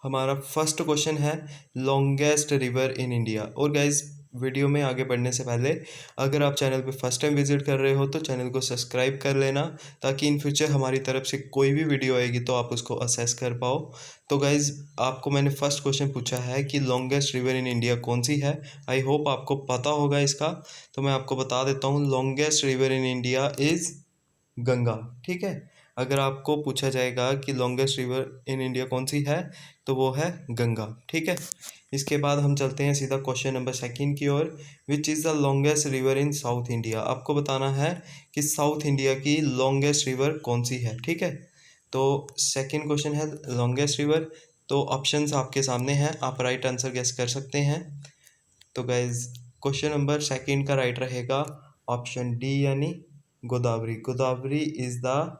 हमारा first question है longest river in India. और गाइज वीडियो में आगे बढ़ने से पहले अगर आप चैनल पे फर्स्ट टाइम विजिट कर रहे हो तो चैनल को सब्सक्राइब कर लेना, ताकि इन फ्यूचर हमारी तरफ से कोई भी वीडियो आएगी तो आप उसको असेस कर पाओ। तो गाइज आपको मैंने फर्स्ट क्वेश्चन पूछा है कि लॉन्गेस्ट रिवर इन इंडिया कौन सी है। आई होप आपको पता होगा इसका, तो मैं आपको बता देता हूँ। Longest river in India is Ganga. ठीक है, अगर आपको पूछा जाएगा कि लॉन्गेस्ट रिवर इन इंडिया कौन सी है तो वो है गंगा। ठीक है, इसके बाद हम चलते हैं सीधा क्वेश्चन नंबर सेकंड की ओर। Which is the longest river in South India. आपको बताना है कि साउथ इंडिया की लॉन्गेस्ट रिवर कौन सी है। ठीक है, तो सेकंड क्वेश्चन है लॉन्गेस्ट रिवर। तो ऑप्शंस आपके सामने हैं, आप राइट आंसर गेस कर सकते हैं। तो गाइज क्वेश्चन नंबर सेकंड का राइट रहेगा ऑप्शन डी, यानी Godavari. Godavari is the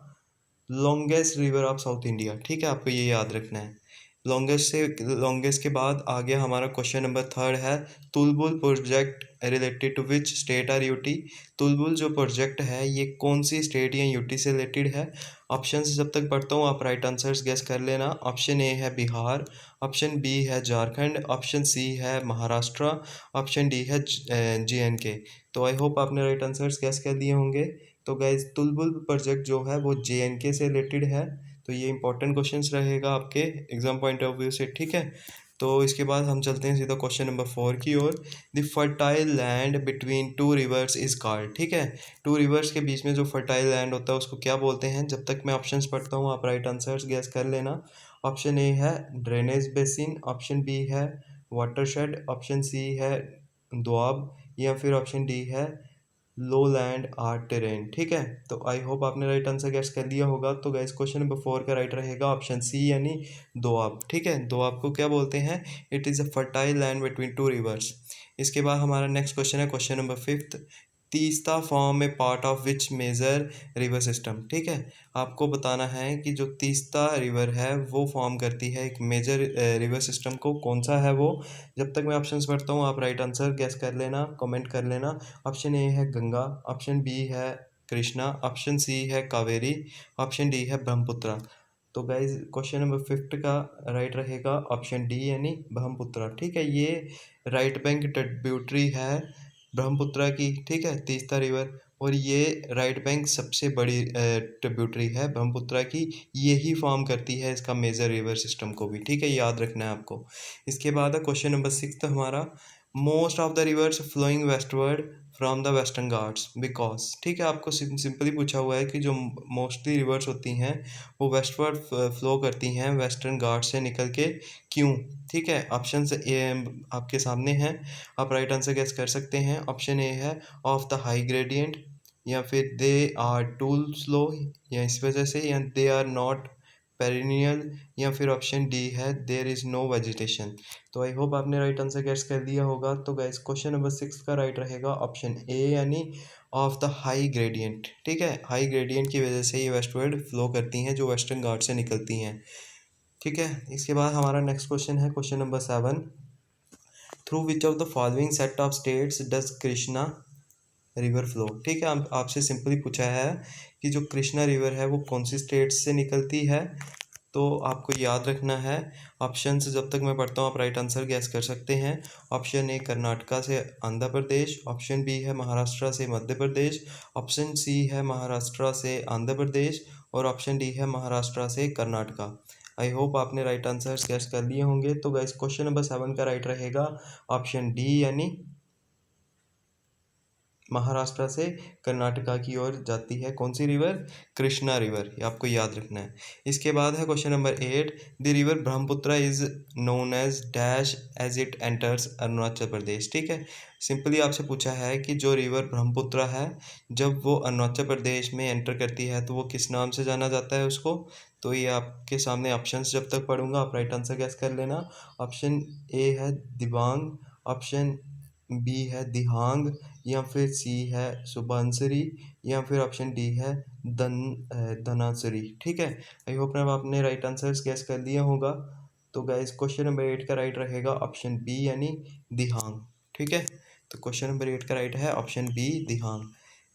longest river of south India. ठीक है, आपको ये याद रखना है। लॉन्गेस्ट के बाद आ गया हमारा क्वेश्चन नंबर थर्ड है Tulbul project related to which state or UT. Tulbul जो प्रोजेक्ट है ये कौन सी स्टेट या यूटी से रिलेटेड है। ऑप्शन जब तक पढ़ता हूँ आप राइट आंसर्स गेस कर लेना। ऑप्शन ए है बिहार, ऑप्शन बी है झारखंड, ऑप्शन सी है महाराष्ट्र, ऑप्शन डी है JNK। तो आई होप आपने राइट आंसर्स गेस कर दिए होंगे। तो गाइज तुलबुल प्रोजेक्ट जो है वो JNK से रिलेटेड है, तो ये इंपॉर्टेंट क्वेश्चंस रहेगा आपके एग्जाम पॉइंट ऑफ व्यू से। ठीक है, तो इसके बाद हम चलते हैं सीधा क्वेश्चन नंबर 4 की ओर। The fertile land between two rivers is called. ठीक है, टू रिवर्स के बीच में जो फर्टाइल लैंड होता है उसको क्या बोलते हैं। जब तक मैं ऑप्शंस पढ़ता हूँ आप राइट आंसर्स गैस कर लेना। ऑप्शन ए है ड्रेनेज बेसिन, ऑप्शन बी है वाटरशेड, ऑप्शन सी है दोआब, या फिर ऑप्शन डी है लो लैंड आर्ट टेरेन। ठीक है, तो आई होप आपने राइट आंसर गेस कर दिया होगा। तो गाइस क्वेश्चन नंबर 4 का राइट रहेगा ऑप्शन सी, यानी दोआब। ठीक है, दोआब को क्या बोलते हैं, it is a fertile land between two rivers. इसके बाद हमारा नेक्स्ट क्वेश्चन है question number 5। Teesta form a part of which major river system. ठीक है, आपको बताना है कि जो तीस्ता रिवर है वो फॉर्म करती है एक मेजर रिवर सिस्टम को, कौन सा है वो। जब तक मैं ऑप्शंस पढ़ता हूँ आप राइट आंसर गेस कर लेना, कमेंट कर लेना। ऑप्शन ए है गंगा, ऑप्शन बी है कृष्णा, ऑप्शन सी है कावेरी, ऑप्शन डी है ब्रह्मपुत्रा। तो गाइज क्वेश्चन नंबर 5 का राइट रहेगा ऑप्शन डी, यानी ब्रह्मपुत्रा। ठीक है, ये राइट बैंक ट्रिब्यूटरी है ब्रह्मपुत्रा की। ठीक है, तीस्ता रिवर, और ये राइट बैंक सबसे बड़ी ट्रिब्यूटरी है ब्रह्मपुत्रा की। यही फॉर्म करती है इसका मेजर रिवर सिस्टम को भी। ठीक है, याद रखना है आपको। इसके बाद है क्वेश्चन नंबर 6 हमारा। Most of the rivers flowing westward from the Western Ghats because. ठीक है, आपको सिंपली पूछा हुआ है कि जो मोस्टली रिवर्स होती हैं वो वेस्टवर्ड फ्लो करती हैं वेस्टर्न घाट से निकल के, क्यों। ठीक है, ऑप्शन आपके सामने हैं, आप राइट आंसर गेस कर सकते हैं। ऑप्शन ए है ऑफ द हाई ग्रेडियंट, या फिर दे आर टू स्लो, या इस वजह से, या दे आर नॉट पेरिनियल, या फिर ऑप्शन डी है देयर इज़ नो वेजिटेशन। तो आई होप आपने राइट आंसर गेस कर दिया होगा। तो गाइस क्वेश्चन नंबर 6 का राइट रहेगा ऑप्शन ए, यानी ऑफ द हाई ग्रेडियंट। ठीक है, हाई ग्रेडियंट की वजह से ये वेस्टवर्ड फ्लो करती हैं जो वेस्टर्न घाट से निकलती हैं। ठीक है, इसके बाद हमारा नेक्स्ट क्वेश्चन है question number 7। Through which of the following set of states does Krishna river flow. ठीक है, आपसे सिंपली पूछा है कि जो कृष्णा रिवर है वो कौन सी स्टेट से निकलती है। तो आपको याद रखना है, ऑप्शन से जब तक मैं पढ़ता हूँ आप राइट आंसर गैस कर सकते हैं। ऑप्शन ए कर्नाटका से आंध्र प्रदेश, ऑप्शन बी है महाराष्ट्र से मध्य प्रदेश, ऑप्शन सी है महाराष्ट्र से आंध्र प्रदेश, और ऑप्शन डी है महाराष्ट्र से कर्नाटका। आई होप आपने राइट आंसर्स गैस कर लिए होंगे। तो गाइस क्वेश्चन नंबर 7 का राइट रहेगा ऑप्शन डी, यानी महाराष्ट्र से कर्नाटका की ओर जाती है कौन सी रिवर, कृष्णा रिवर। ये आपको याद रखना है। इसके बाद है question number 8। The river Brahmaputra is known as dash as it enters Arunachal Pradesh. ठीक है, सिंपली आपसे पूछा है कि जो रिवर ब्रह्मपुत्र है जब वो अरुणाचल प्रदेश में एंटर करती है तो वो किस नाम से जाना जाता है उसको। तो ये आपके सामने ऑप्शंस जब तक पढ़ूंगा आप राइट आंसर गैस कर लेना। ऑप्शन ए है दिबांग, ऑप्शन बी है दिहांग, या फिर सी है सुबनसिरी, या फिर ऑप्शन डी है धनासरी। ठीक है, आई होप अब आपने राइट आंसर्स गैस कर दिया होगा। तो गाइस क्वेश्चन नंबर 8 का राइट रहेगा ऑप्शन बी, यानी दिहांग। ठीक है, तो क्वेश्चन नंबर 8 का राइट है ऑप्शन बी, दिहांग।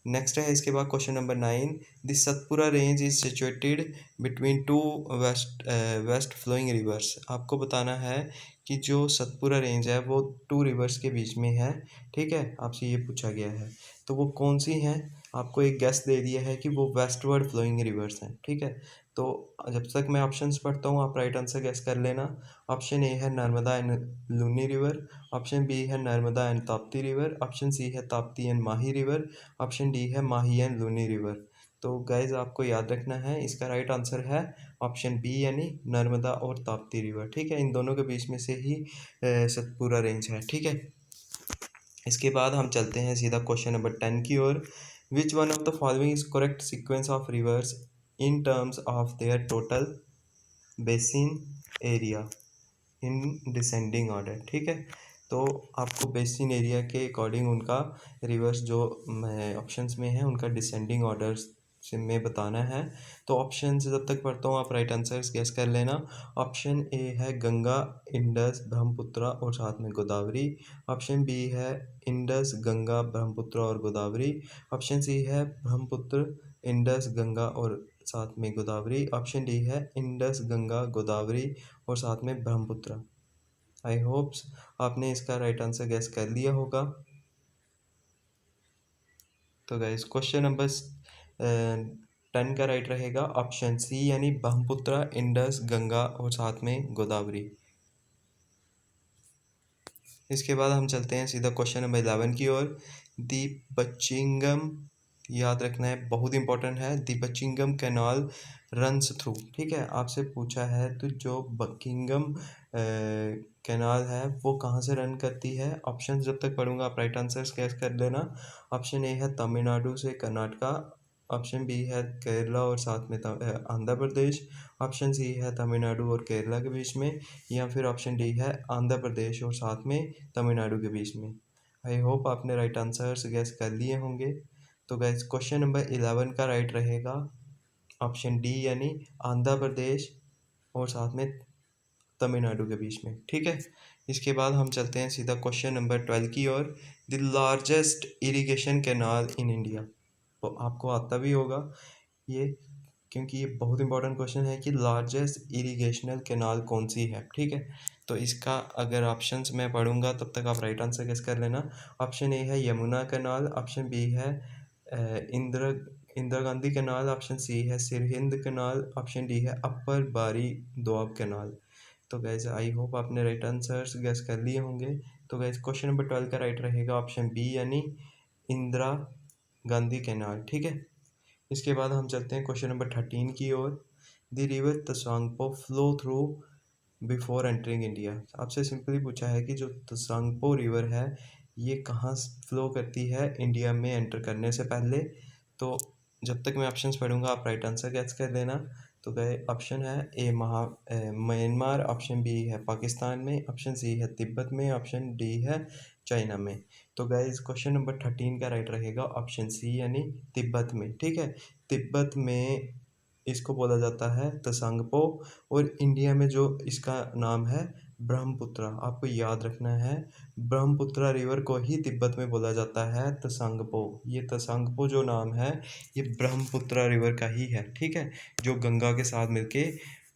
नेक्स्ट है इसके बाद question number 9, the Satpura range is situated between two west flowing rivers. आपको बताना है कि जो सतपुरा रेंज है वो टू रिवर्स के बीच में है, ठीक है, आपसे ये पूछा गया है। तो वो कौन सी हैं? आपको एक गेस दे दिया है कि वो वेस्टवर्ड फ्लोइंग रिवर्स हैं, ठीक है। तो जब तक मैं ऑप्शंस पढ़ता हूँ आप राइट आंसर गेस कर लेना। ऑप्शन ए है Narmada and Luni river, option B है Narmada and Tapti river, option C है Tapti and Mahi river, option D है माही एंड लूनी रिवर। तो गाइज आपको याद रखना है इसका राइट आंसर है ऑप्शन बी यानी नर्मदा और ताप्ती रिवर, ठीक है। इन दोनों के बीच में से ही सतपुरा रेंज है, ठीक है। इसके बाद हम चलते हैं सीधा क्वेश्चन नंबर 10 की ओर। Which one of the following is correct sequence of rivers in terms of their total basin area in descending order, ठीक है। तो आपको बेसिन एरिया के अकॉर्डिंग उनका रिवर्स जो ऑप्शंस में है उनका डिसेंडिंग ऑर्डर से में बताना है। तो ऑप्शन से जब तक पढ़ता हूँ आप राइट आंसर्स गेस कर लेना। ऑप्शन ए है गंगा, इंडस, ब्रह्मपुत्र और साथ में गोदावरी, ऑप्शन बी है इंडस, गंगा, ब्रह्मपुत्र और गोदावरी, ऑप्शन सी है ब्रह्मपुत्र, इंडस, गंगा और साथ में गोदावरी, ऑप्शन डी है इंडस, गंगा, गोदावरी और साथ में ब्रह्मपुत्र। आई होप्स आपने इसका राइट आंसर गैस कर लिया होगा। तो गाइस क्वेश्चन नंबर 10 का राइट रहेगा ऑप्शन सी यानी ब्रह्मपुत्र, इंडस, गंगा और साथ में गोदावरी। इसके बाद हम चलते हैं सीधा क्वेश्चन नंबर 11 की ओर। दी बचिंगम, याद रखना है बहुत इंपॉर्टेंट है, दी बचिंगम कैनाल रन्स थ्रू, ठीक है। आपसे पूछा है तो जो बकिंगम कैनाल है वो कहाँ से रन करती है। ऑप्शन जब तक पढ़ूंगा आप राइट आंसर गैस कर लेना। ऑप्शन ए है तमिलनाडु से कर्नाटका, ऑप्शन बी है केरला और साथ में आंध्र प्रदेश, ऑप्शन सी है तमिलनाडु और केरला के बीच में, या फिर ऑप्शन डी है आंध्र प्रदेश और साथ में तमिलनाडु के बीच में। आई होप आपने राइट आंसर्स गैस कर लिए होंगे। तो गैस क्वेश्चन नंबर 11 का राइट रहेगा ऑप्शन डी यानी आंध्र प्रदेश और साथ में तमिलनाडु के बीच में, ठीक है। इसके बाद हम चलते हैं सीधा क्वेश्चन नंबर 12 की ओर। The largest irrigation canal in India, तो आपको आता भी होगा ये, क्योंकि ये बहुत इंपॉर्टेंट क्वेश्चन है कि लार्जेस्ट इरिगेशनल कैनाल कौन सी है, ठीक है। तो इसका अगर ऑप्शंस मैं पढ़ूंगा तब तक आप राइट आंसर गेस कर लेना। ऑप्शन ए है यमुना कैनाल, ऑप्शन बी है Indira Indira Gandhi canal, option C है सिरहिंद कैनाल, ऑप्शन डी है अपर बारी दोआब कैनाल। तो गैस आई होप आपने राइट आंसर्स गेस कर लिए होंगे। तो गैस क्वेश्चन नंबर 12 का राइट रहेगा ऑप्शन बी यानी इंदिरा गांधी कैनाल, ठीक है। इसके बाद हम चलते हैं क्वेश्चन नंबर 13 की ओर। The river Tsangpo flow through before entering India. आपसे सिंपली पूछा है कि जो तसांगपो रिवर है ये कहाँ फ्लो करती है इंडिया में एंटर करने से पहले। तो जब तक मैं ऑप्शंस पढ़ूंगा आप राइट आंसर गैस कर देना। तो गए ऑप्शन है ए म्यांमार, ऑप्शन बी है पाकिस्तान में, ऑप्शन सी है तिब्बत में, ऑप्शन डी है चाइना में। तो गाइस क्वेश्चन नंबर 13 का राइट रहेगा ऑप्शन सी यानी तिब्बत में, ठीक है। तिब्बत में इसको बोला जाता है तसांगपो और इंडिया में जो इसका नाम है ब्रह्मपुत्र। आपको याद रखना है ब्रह्मपुत्र रिवर को ही तिब्बत में बोला जाता है तसांगपो। ये तसांगपो जो नाम है ये ब्रह्मपुत्र रिवर का ही है, ठीक है, जो गंगा के साथ मिलके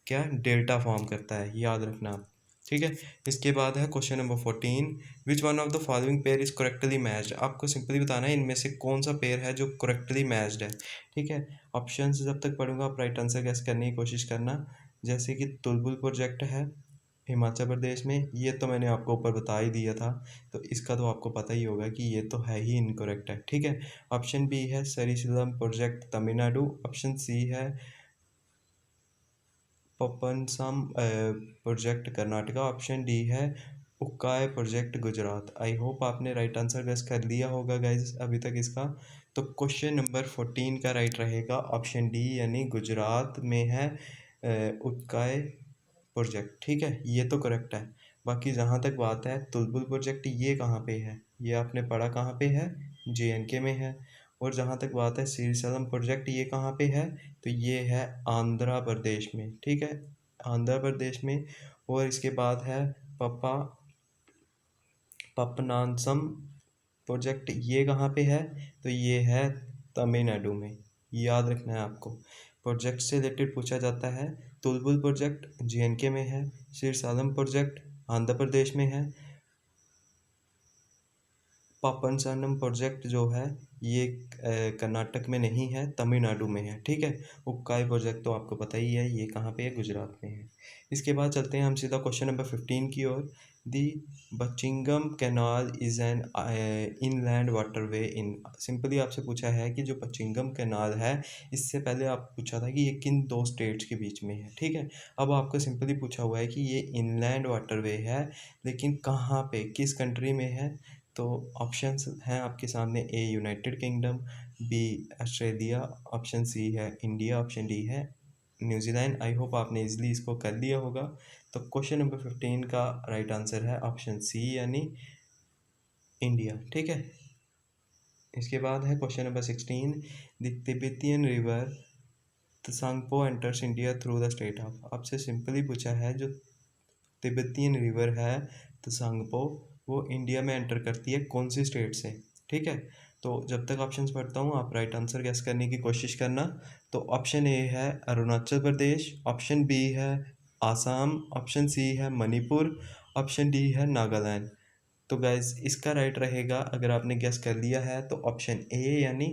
क्या डेल्टा फॉर्म करता है, याद रखना आप, ठीक है। इसके बाद है question number 14, which one of the following pair is correctly matched. आपको सिंपली बताना है इनमें से कौन सा पेयर है जो करेक्टली मैच्ड है, ठीक है। ऑप्शन जब तक पढ़ूंगा आप राइट आंसर गेस करने की कोशिश करना। जैसे कि तुलबुल प्रोजेक्ट है हिमाचल प्रदेश में, ये तो मैंने आपको ऊपर बता ही दिया था, तो इसका तो आपको पता ही होगा कि ये तो है ही इनकरेक्ट है, ठीक है। ऑप्शन बी है सरिसिलम प्रोजेक्ट तमिलनाडु, ऑप्शन सी है पपनसम प्रोजेक्ट कर्नाटका, ऑप्शन डी है उक्काय प्रोजेक्ट गुजरात। आई होप आपने राइट आंसर गेस कर लिया होगा गाइज अभी तक इसका। तो क्वेश्चन नंबर 14 का राइट रहेगा ऑप्शन डी यानी गुजरात में है उक्काय प्रोजेक्ट, ठीक है, ये तो करेक्ट है। बाकी जहाँ तक बात है तुलबुल प्रोजेक्ट ये कहाँ पे है, ये आपने पढ़ा कहाँ पे है, JNK में है। और जहाँ तक बात है श्रीशैलम प्रोजेक्ट ये कहाँ पे है, तो ये है आंध्र प्रदेश में, ठीक है, आंध्र प्रदेश में। और इसके बाद है पप्पा पपनासम प्रोजेक्ट ये कहाँ पे है, तो ये है तमिलनाडु में, याद रखना है आपको। प्रोजेक्ट से रिलेटेड पूछा जाता है, तुलबुल प्रोजेक्ट JNK में है, सिरसालम प्रोजेक्ट आंध्र प्रदेश में है, पापनसारनम प्रोजेक्ट जो है ये कर्नाटक में नहीं है, तमिलनाडु में है, ठीक है। उक्काई प्रोजेक्ट तो आपको पता ही है, ये कहाँ पे है, गुजरात में है। इसके बाद चलते हैं हम सीधा क्वेश्चन नंबर 15 की ओर। The Buckingham canal is an inland waterway in, simply आपसे पूछा है कि जो बचिंगम कैनाल है, इससे पहले आप पूछा था कि ये किन दो स्टेट्स के बीच में है, ठीक है। अब आपको सिंपली पूछा हुआ है कि ये इनलैंड वाटरवे है, लेकिन कहाँ पे, किस कंट्री में है। तो ऑप्शंस हैं आपके सामने, A United Kingdom, B Australia, option C है इंडिया, ऑप्शन डी है न्यूजीलैंड। आई होप आपने इजीली इसको कर लिया होगा। तो क्वेश्चन नंबर 15 का राइट आंसर है ऑप्शन सी यानी इंडिया, ठीक है। इसके बाद है question number 16, the Tibetan river Tsangpo enters India through the state of, आपसे सिंपली पूछा है जो तिब्बतियन रिवर है त्सांगपो, वो इंडिया में एंटर करती है कौन सी स्टेट से, ठीक है। तो जब तक ऑप्शंस पढ़ता हूँ आप राइट आंसर गेस करने की कोशिश करना। तो ऑप्शन ए है अरुणाचल प्रदेश, ऑप्शन बी है आसाम, ऑप्शन सी है मणिपुर, ऑप्शन डी है नागालैंड। तो गाइज इसका राइट रहेगा, अगर आपने गेस कर लिया है तो ऑप्शन ए यानी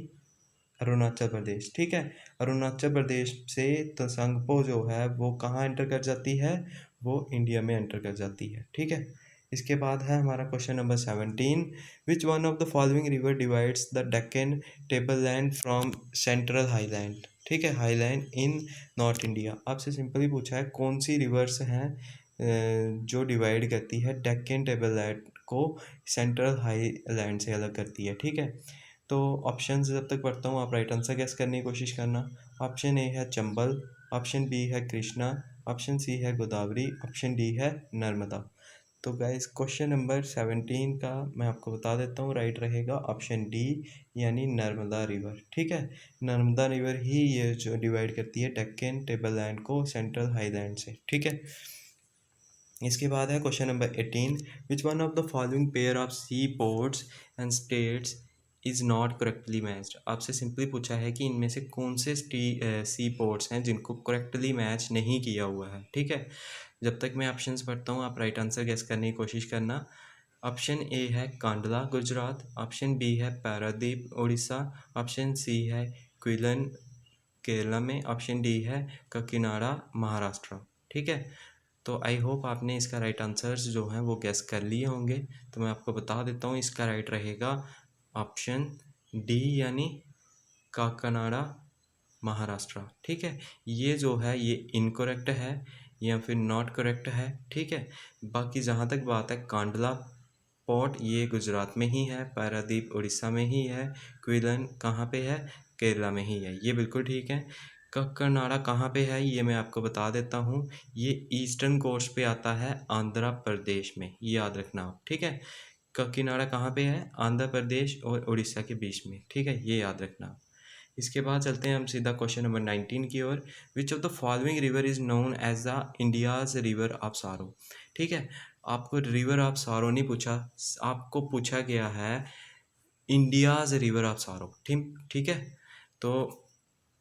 अरुणाचल प्रदेश, ठीक है। अरुणाचल प्रदेश से त्सांगपो जो है वो कहाँ एंटर कर जाती है, वो इंडिया में एंटर कर जाती है, ठीक है। इसके बाद है हमारा question number 17, which one of the following river divides the Deccan tableland from central highland, ठीक है, हाईलैंड इन नॉर्थ इंडिया। आपसे सिंपली पूछा है कौन सी रिवर्स हैं जो डिवाइड करती है डेक्कन टेबललैंड को सेंट्रल हाईलैंड से अलग करती है, ठीक है। तो ऑप्शन जब तक पढ़ता हूँ आप राइट आंसर गेस करने की कोशिश करना। ऑप्शन ए है चंबल, ऑप्शन बी है कृष्णा, ऑप्शन सी है गोदावरी, ऑप्शन डी है नर्मदा। तो गाइस क्वेश्चन नंबर 17 का मैं आपको बता देता हूँ, राइट रहेगा ऑप्शन डी यानी नर्मदा रिवर, ठीक है। नर्मदा रिवर ही ये जो डिवाइड करती है डेक्कन टेबललैंड को सेंट्रल हाईलैंड से, ठीक है। इसके बाद है question number 18, which one of the following pair of sea ports and states is not correctly matched, आपसे सिंपली पूछा है कि इनमें से कौन से सी पोर्ट्स हैं जिनको करेक्टली मैच नहीं किया हुआ है, ठीक है। जब तक मैं ऑप्शंस पढ़ता हूँ आप राइट आंसर गेस करने की कोशिश करना। ऑप्शन ए है कांडला गुजरात, ऑप्शन बी है पारादीप उड़ीसा, ऑप्शन सी है क्विलन केरला में, ऑप्शन डी है ककिनाडा महाराष्ट्र, ठीक है। तो आई होप आपने इसका राइट आंसर्स जो हैं वो गेस कर लिए होंगे। तो मैं आपको बता देता हूँ इसका राइट रहेगा ऑप्शन डी यानी काकीनाडा महाराष्ट्र, ठीक है। ये जो है ये इनकरेक्ट है या फिर नॉट करेक्ट है, ठीक है। बाकी जहाँ तक बात है कांडला पोर्ट ये गुजरात में ही है, पारादीप उड़ीसा में ही है, क्विलन कहाँ पे है, केरला में ही है, ये बिल्कुल ठीक है। कक्कनाडा कहाँ पे है ये मैं आपको बता देता हूँ, ये ईस्टर्न कोस्ट पे आता है आंध्र प्रदेश में, ये याद रखना आप, ठीक है। कक्कीनाडा कहाँ पे है, आंध्र प्रदेश और उड़ीसा के बीच में, ठीक है, ये याद रखना आप। इसके बाद चलते हैं हम सीधा क्वेश्चन नंबर 19 की ओर, which of the following river is known as the India's river of sorrow, ठीक है। आपको रिवर ऑफ सारो नहीं पूछा, आपको पूछा गया है इंडियाज़ रिवर ऑफ सारो, ठीक ठीक है। तो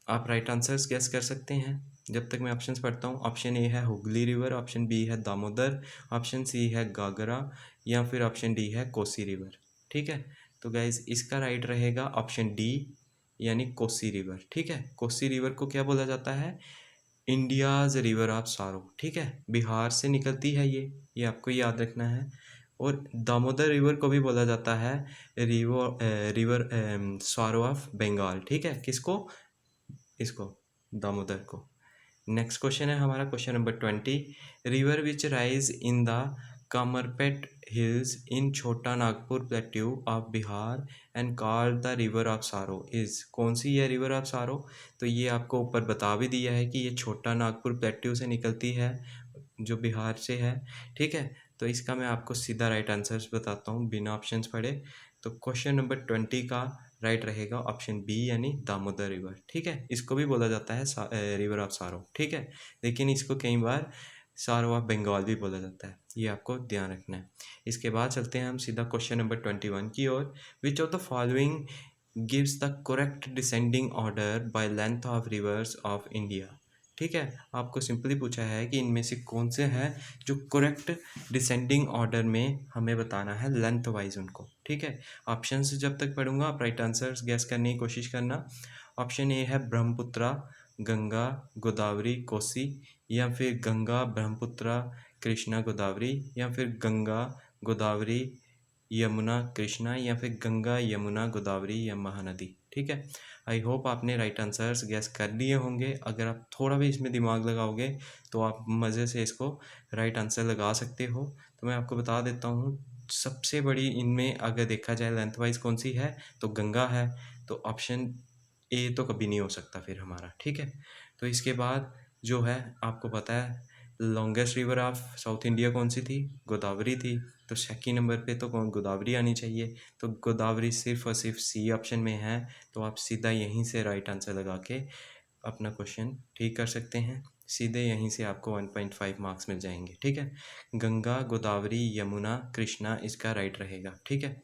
आप राइट आंसर्स गेस कर सकते हैं जब तक मैं ऑप्शंस पढ़ता हूँ। ऑप्शन ए है हुगली रिवर, ऑप्शन बी है दामोदर, ऑप्शन सी है गागरा या फिर ऑप्शन डी है कोसी रिवर, ठीक है। तो गाइज इसका राइट रहेगा ऑप्शन डी यानी कोसी रिवर, ठीक है। कोसी रिवर को क्या बोला जाता है, इंडियाज़ रिवर ऑफ सारो, ठीक है। बिहार से निकलती है ये आपको याद रखना है। और दामोदर रिवर को भी बोला जाता है रिवर सारो ऑफ बंगाल, ठीक है। किसको, इसको, दामोदर को। नेक्स्ट क्वेश्चन है हमारा question number 20, river which rise in the Kamarpet hills in Chota Nagpur plateau of Bihar and called the river of sorrow is, कौन सी है रिवर ऑफ सारो। तो ये आपको ऊपर बता भी दिया है कि ये छोटा नागपुर प्लेट्यू से निकलती है जो बिहार से है, ठीक है। तो इसका मैं आपको सीधा राइट आंसर्स बताता हूँ बिना ऑप्शंस पढ़े। तो क्वेश्चन नंबर 20 का राइट रहेगा ऑप्शन बी यानी दामोदर रिवर, ठीक है। इसको भी बोला जाता है रिवर ऑफ सारो, ठीक है, लेकिन इसको कई बार सारो ऑफ बंगाल भी बोला जाता है, ये आपको ध्यान रखना है। इसके बाद चलते हैं हम सीधा क्वेश्चन नंबर 21 की ओर, which of the following gives the correct descending order by length of rivers of India. ठीक है, आपको सिंपली पूछा है कि इनमें से कौन से हैं जो करेक्ट डिसेंडिंग ऑर्डर में हमें बताना है लेंथ वाइज उनको। ठीक है, ऑप्शंस जब तक पढ़ूंगा आप राइट आंसर्स गैस करने की कोशिश करना। ऑप्शन ए है ब्रह्मपुत्रा, गंगा, गोदावरी, कोसी, या फिर गंगा, ब्रह्मपुत्रा, कृष्णा, गोदावरी, या फिर गंगा, गोदावरी, यमुना, कृष्णा, या फिर गंगा, यमुना, गोदावरी या महानदी। ठीक है, आई होप आपने राइट आंसर्स गैस कर लिए होंगे। अगर आप थोड़ा भी इसमें दिमाग लगाओगे तो आप मज़े से इसको राइट आंसर लगा सकते हो। तो मैं आपको बता देता हूँ, सबसे बड़ी इनमें अगर देखा जाए लेंथ वाइज कौन सी है तो गंगा है। तो ऑप्शन ए तो कभी नहीं हो सकता फिर हमारा। ठीक है, तो इसके बाद जो है आपको पता है longest river of south India कौन सी थी, गोदावरी थी। तो सेकंड नंबर पे तो कौन, गोदावरी आनी चाहिए। तो गोदावरी सिर्फ और सिर्फ सी ऑप्शन में है। तो आप सीधा यहीं से राइट आंसर लगा के अपना क्वेश्चन ठीक कर सकते हैं। सीधे यहीं से आपको 1.5 मार्क्स मिल जाएंगे। ठीक है, गंगा, गोदावरी, यमुना, कृष्णा इसका राइट रहेगा। ठीक है,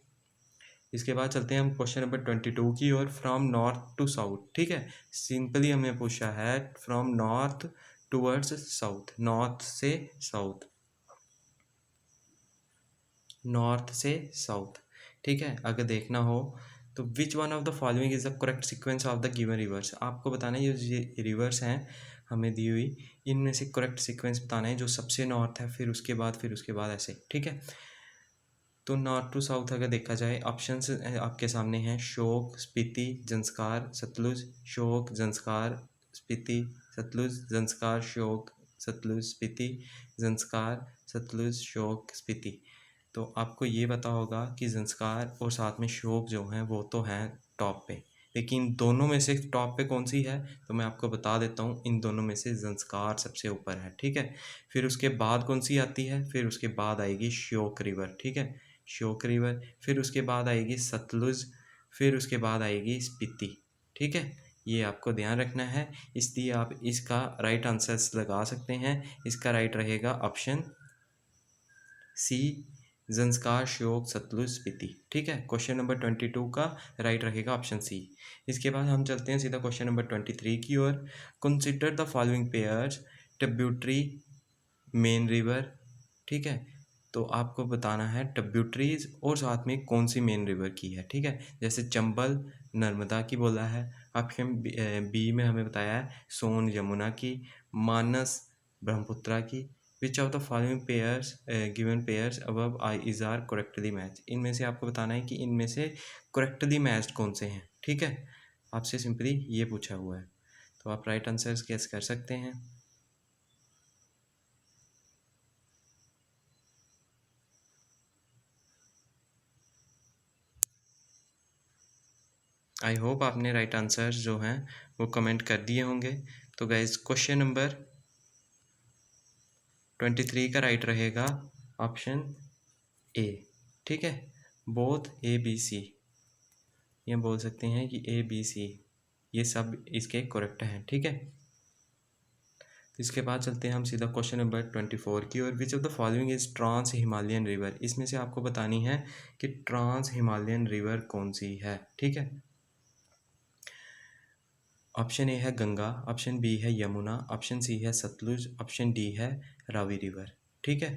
इसके बाद चलते हैं हम क्वेश्चन नंबर 22 की ओर। From north to south. ठीक है, सिंपली हमें पूछा है from north towards south, north से साउथ, नॉर्थ से साउथ। ठीक है, अगर देखना हो तो which one of the following is the correct sequence of the given rivers. आपको बताना है ये रिवर्स हैं हमें दी हुई, इनमें से करेक्ट सीक्वेंस बताना है जो सबसे नॉर्थ है, फिर उसके बाद ऐसे। ठीक है, तो नॉर्थ टू साउथ अगर देखा जाए ऑप्शंस आपके सामने हैं शोक, स्पीति, जंस्कार, सतलुज। शोक, जंस्कार, स्पीति, सतलुज, जंस्कार, शोक, सतलुज, स्पीति, जंस्कार, सतलुज, शोक, स्पीति। तो आपको ये पता होगा कि जंस्कार और साथ में शोक जो हैं वो तो हैं टॉप पे, लेकिन दोनों में से टॉप पे कौन सी है तो मैं आपको बता देता हूँ, इन दोनों में से जंस्कार सबसे ऊपर है। ठीक है, फिर उसके बाद कौन सी आती है, फिर उसके बाद आएगी श्योक रिवर। ठीक है, श्योक रिवर, फिर उसके बाद आएगी सतलुज, फिर उसके बाद आएगी स्पीति। ठीक है, ये आपको ध्यान रखना है, इसलिए आप इसका राइट आंसर्स लगा सकते हैं। इसका राइट रहेगा ऑप्शन सी, जंस्कार, श्योक, सतलुज, स्पीति। ठीक है, क्वेश्चन नंबर 22 का राइट रहेगा ऑप्शन सी। इसके बाद हम चलते हैं सीधा क्वेश्चन नंबर 23 की ओर। Consider the following pairs tributary main river. ठीक है, तो आपको बताना है ट्रिब्यूटरीज और साथ में कौन सी मेन रिवर की है। ठीक है, जैसे चंबल नर्मदा की बोला है, ऑप्शन बी में हमें बताया है सोन यमुना की, मानस ब्रह्मपुत्रा की। Which of the following pairs given pairs above I is are correctly match. इनमें से आपको बताना है कि इनमें से करेक्टली मैच्ड कौन से हैं। ठीक है, आपसे सिंपली ये पूछा हुआ है, तो आप राइट आंसर्स गेस कर सकते हैं। आई होप आपने राइट आंसर्स जो हैं वो कमेंट कर दिए होंगे। तो गाइज क्वेश्चन नंबर 23 का राइट रहेगा ऑप्शन ए। ठीक है, बोथ ए बी सी, ये बोल सकते हैं कि ए बी सी ये सब इसके करेक्ट हैं। ठीक है, इसके बाद चलते हैं हम सीधा क्वेश्चन नंबर 24 की ओर। Which of the following is trans Himalayan river. इसमें से आपको बतानी है कि ट्रांस हिमालयन रिवर कौन सी है। ठीक है, ऑप्शन ए है गंगा, ऑप्शन बी है यमुना, ऑप्शन सी है सतलुज, ऑप्शन डी है रावी रिवर। ठीक है,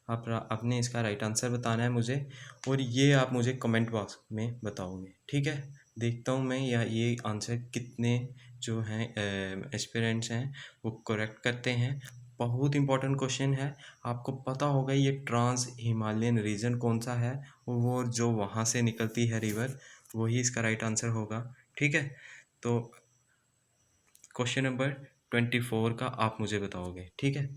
आपने इसका राइट आंसर बताना है मुझे, और ये आप मुझे कमेंट बॉक्स में बताओगे। ठीक है, देखता हूँ मैं ये आंसर कितने जो हैं एस्पिरेंट्स हैं वो करेक्ट करते हैं। बहुत इंपॉर्टेंट क्वेश्चन है, आपको पता होगा ये ट्रांस हिमालयन रीजन कौन सा है, वो जो वहाँ से निकलती है रिवर वही इसका राइट आंसर होगा। ठीक है, तो क्वेश्चन नंबर 24 का आप मुझे बताओगे। ठीक है।